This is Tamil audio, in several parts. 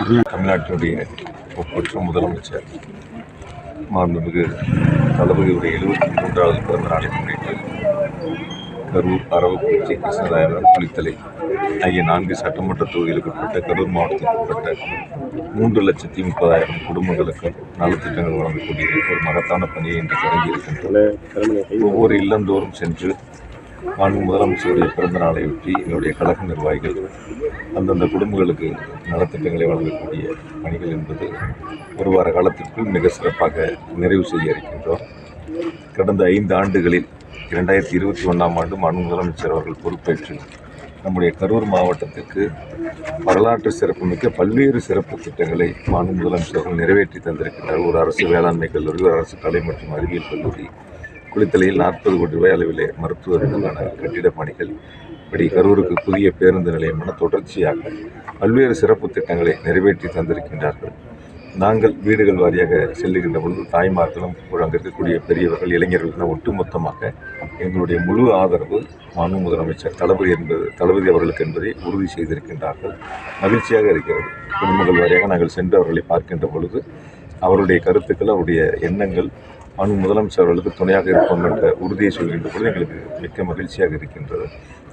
தமிழ்நாட்டினுடைய ஒப்பற்ற முதலமைச்சர் மாண்புமிகு தளபதியுடைய 73வது பிறந்த நாளை முன்னிட்டு கரூர், அரவக்குறிச்சி, கிருஷ்ணராயபுரம், குளித்தலை ஆகிய 4 சட்டமன்ற தொகுதிகளுக்கு உட்பட்ட கரூர் மாவட்டத்திற்கு உட்பட்ட 3,30,30,000 குடும்பங்களுக்கு நலத்திட்டங்கள் வழங்கக்கூடிய ஒரு மகத்தான பணியை இன்று தொடங்கியிருக்கின்றன. ஒவ்வொரு இல்லந்தோறும் சென்று மாண்பு முதலமைச்சருடைய பிறந்த நாளையொட்டி என்னுடைய கழக நிர்வாகிகள் அந்தந்த குடும்பங்களுக்கு நலத்திட்டங்களை வழங்கக்கூடிய பணிகள் என்பது ஒரு வார காலத்திற்குள் மிக சிறப்பாக நிறைவு செய்ய இருக்கின்றோம். கடந்த 5 ஆண்டுகளில் 2021ஆம் ஆண்டு மாண்பு முதலமைச்சர் அவர்கள் பொறுப்பேற்று நம்முடைய கரூர் மாவட்டத்திற்கு வரலாற்று சிறப்புமிக்க பல்வேறு சிறப்பு திட்டங்களை மாண்பு முதலமைச்சர் அவர்கள் நிறைவேற்றி தந்திருக்கின்றார். ஒரு அரசு வேளாண்மை கல்லூரி, ஒரு அரசு கலை மற்றும் அறிவியல் கல்லூரி, குளித்தலையில் 40 கோடி ரூபாய் அளவிலே மருத்துவர்களுக்கான கட்டிடப் பணிகள், இப்படி கரூருக்கு புதிய பேருந்து நிலையம் என தொடர்ச்சியாக பல்வேறு சிறப்பு திட்டங்களை நிறைவேற்றி தந்திருக்கின்றார்கள். நாங்கள் வீடுகள் வாரியாக செல்லுகின்ற பொழுது தாய்மார்களும் அங்கே இருக்கக்கூடிய பெரியவர்கள், இளைஞர்கள் என ஒட்டுமொத்தமாக எங்களுடைய முழு ஆதரவு மாண்பு முதலமைச்சர் தளபதி அவர்களுக்கு என்பதை உறுதி செய்திருக்கின்றார்கள். மகிழ்ச்சியாக இருக்கிறது. குடும்பங்கள் வாரியாக நாங்கள் சென்று அவர்களை பார்க்கின்ற பொழுது அவருடைய கருத்துக்கள், அவருடைய எண்ணங்கள் மாண்பு முதலமைச்சர் அவர்களுக்கு துணையாக இருப்போம் என்ற உறுதியை சொல்கின்ற பொழுது எங்களுக்கு மிக்க மகிழ்ச்சியாக இருக்கின்றது.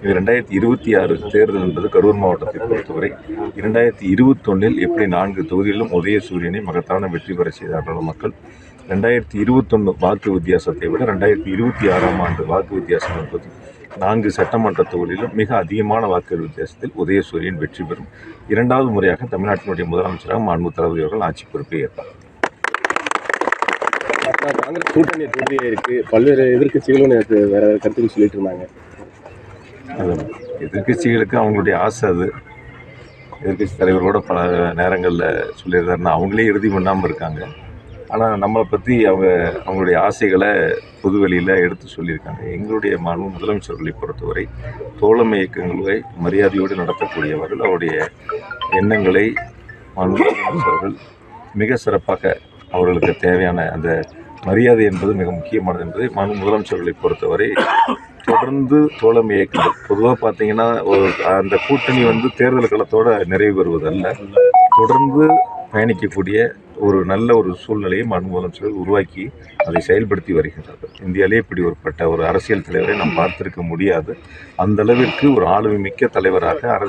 2026 தேர்தல் என்பது கரூர் மாவட்டத்தை பொறுத்தவரை 2021இல் எப்படி 4 தொகுதிகளிலும் உதயசூரியனை மகத்தான வெற்றி பெற செய்தார்களோ மக்கள், 2021 வாக்கு வித்தியாசத்தை விட 2026ஆம் ஆண்டு வாக்கு வித்தியாசம் என்பது 4 சட்டமன்ற தொகுதிகளிலும் மிக அதிகமான வாக்கு வித்தியாசத்தில் உதயசூரியன் வெற்றி பெறும். 2வது முறையாக தமிழ்நாட்டினுடைய முதலமைச்சராக மாண்பு தளபதி அவர்கள் ஆட்சி பொறுப்பை ஏற்பார். காங்கிரஸ் கூட்டணி தோல்வியாக இருக்குது. பல்வேறு எதிர்கட்சிகளும் நேற்று வேறு கருத்துக்கள் சொல்லிட்டு இருந்தாங்க. அது எதிர்கட்சிகளுக்கு அவங்களுடைய ஆசை. அது எதிர்கட்சி தலைவரோட பல நேரங்களில் சொல்லியிருந்தாருன்னா அவங்களே இறுதி பண்ணாமல் இருக்காங்க. ஆனால் நம்மளை பற்றி அவங்களுடைய ஆசைகளை பொதுவெளியில் எடுத்து சொல்லியிருக்காங்க. எங்களுடைய மாண்பு முதலமைச்சர்களை பொறுத்தவரை தோழமை இயக்கங்களை மரியாதையோடு நடத்தக்கூடியவர்கள். அவருடைய எண்ணங்களை மாண்பு முதலமைச்சர்கள் மிக சிறப்பாக அவர்களுக்கு தேவையான அந்த மரியாதை என்பது மிக முக்கியமானது என்பதை மாண்பு முதலமைச்சர்களை பொறுத்தவரை தொடர்ந்து தோழமை இயக்கங்கள் பொதுவாக பார்த்தீங்கன்னா அந்த கூட்டணி தேர்தல் களத்தோடு நிறைவு பெறுவதல்ல, தொடர்ந்து பயணிக்கக்கூடிய ஒரு நல்ல ஒரு சூழ்நிலையை மாண்பு முதலமைச்சர்கள் உருவாக்கி அதை செயல்படுத்தி வருகின்றார்கள். இந்தியாவிலே இப்படி ஒரு அரசியல் தலைவரை நாம் பார்த்திருக்க முடியாது. அந்த அளவிற்கு ஒரு ஆளுமை மிக்க தலைவராக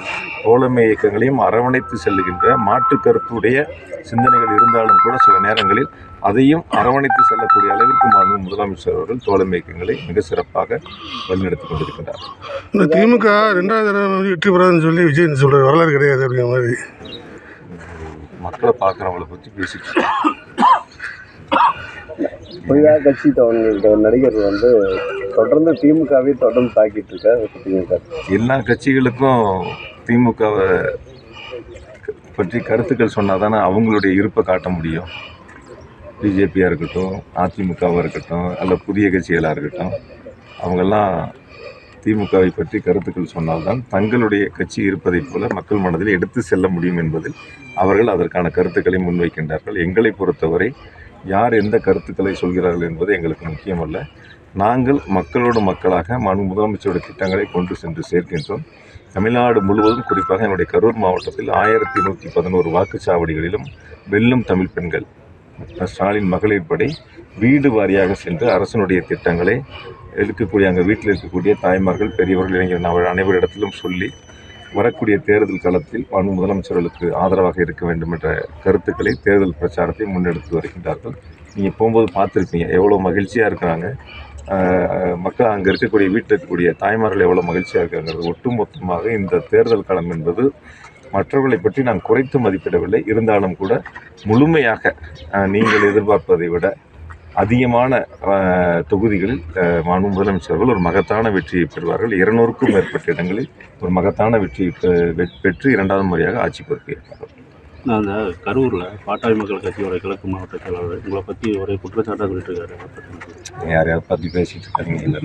தோழமை இயக்கங்களையும் அரவணைத்து செல்லுகின்ற மாற்று கருத்துடைய சிந்தனைகள் இருந்தாலும் கூட சில நேரங்களில் அதையும் அரவணைத்து செல்லக்கூடிய அளவிற்கு மாண்பு முதலமைச்சர் அவர்கள் தோழமை இயக்கங்களை மிக சிறப்பாக வழிநடத்தி கொண்டிருக்கின்றார். இந்த திமுக 2வது தடவை வெற்றி பெறாதுன்னு சொல்லி விஜய் சொல்கிற வரலாறு கிடையாது அப்படிங்கிற மாதிரி மக்களை பார்க்குறவங்களை பற்றி பேசிட்டு புதிதாக கட்சி நடிகர் தொடர்ந்து திமுகவே தொடர்ந்து தாக்கிட்டு இருக்கார். எல்லா கட்சிகளுக்கும் திமுகவை பற்றி கருத்துக்கள் சொன்னால் தானே அவங்களுடைய இருப்பை காட்ட முடியும். பிஜேபியாக இருக்கட்டும், அதிமுகவாக இருக்கட்டும், அல்ல புதிய கட்சிகளாக இருக்கட்டும், அவங்கெல்லாம் திமுகவை பற்றி கருத்துக்கள் சொன்னால்தான் தங்களுடைய கட்சி இருப்பதைப் போல மக்கள் மனதில் எடுத்து செல்ல முடியும் என்பதில் அவர்கள் அதற்கான கருத்துக்களை முன்வைக்கின்றார்கள். எங்களை பொறுத்தவரை யார் எந்த கருத்துக்களை சொல்கிறார்கள் என்பது எங்களுக்கு முக்கியமல்ல. நாங்கள் மக்களோடு மக்களாக மாண்பு முதலமைச்சருடைய திட்டங்களை கொண்டு சென்று சேர்க்கின்றோம். தமிழ்நாடு முழுவதும், குறிப்பாக என்னுடைய கரூர் மாவட்டத்தில் 1111 வாக்குச்சாவடிகளிலும் வெல்லும் தமிழ் பெண்கள் ஸ்டாலின் மகளிர் படை வீடு வாரியாக சென்று அரசனுடைய திட்டங்களை இருக்கக்கூடிய அங்கே வீட்டில் இருக்கக்கூடிய தாய்மார்கள், பெரியவர்கள், இளைஞர்கள் அனைவரிடத்திலும் சொல்லி வரக்கூடிய தேர்தல் களத்தில் மாண்பு முதலமைச்சர்களுக்கு ஆதரவாக இருக்க வேண்டும் என்ற கருத்துக்களை, தேர்தல் பிரச்சாரத்தை முன்னெடுத்து வருகின்றார்கள். நீங்கள் போகும்போது பார்த்துருப்பீங்க எவ்வளோ மகிழ்ச்சியாக இருக்கிறாங்க மக்கள். அங்கே இருக்கக்கூடிய வீட்டில் இருக்கக்கூடிய தாய்மார்கள் எவ்வளோ மகிழ்ச்சியாக இருக்காங்கிறது. ஒட்டுமொத்தமாக இந்த தேர்தல் களம் என்பது மற்றவர்களை பற்றி நான் குறைத்து மதிப்பிடவில்லை. இருந்தாலும் கூட முழுமையாக நீங்கள் எதிர்பார்ப்பதை விட அதிகமான தொகுதிகளில் மாண்பு முதலமைச்சர்கள் ஒரு மகத்தான வெற்றியை பெறுவார்கள். 200க்கும் மேற்பட்ட இடங்களில் ஒரு மகத்தான வெற்றியை பெற்று 2வது முறையாக ஆட்சி பொறுப்பேற்பார்கள். நான் அந்த கரூரில் பாட்டாளி மக்கள் கட்சியோட கிழக்கு மாவட்ட செயலாளர் உங்களை பற்றி ஒரே குற்றச்சாட்டாக சொல்லிட்டு இருக்காரு. யாரையாவது பற்றி பேசிட்டு இருக்காங்க.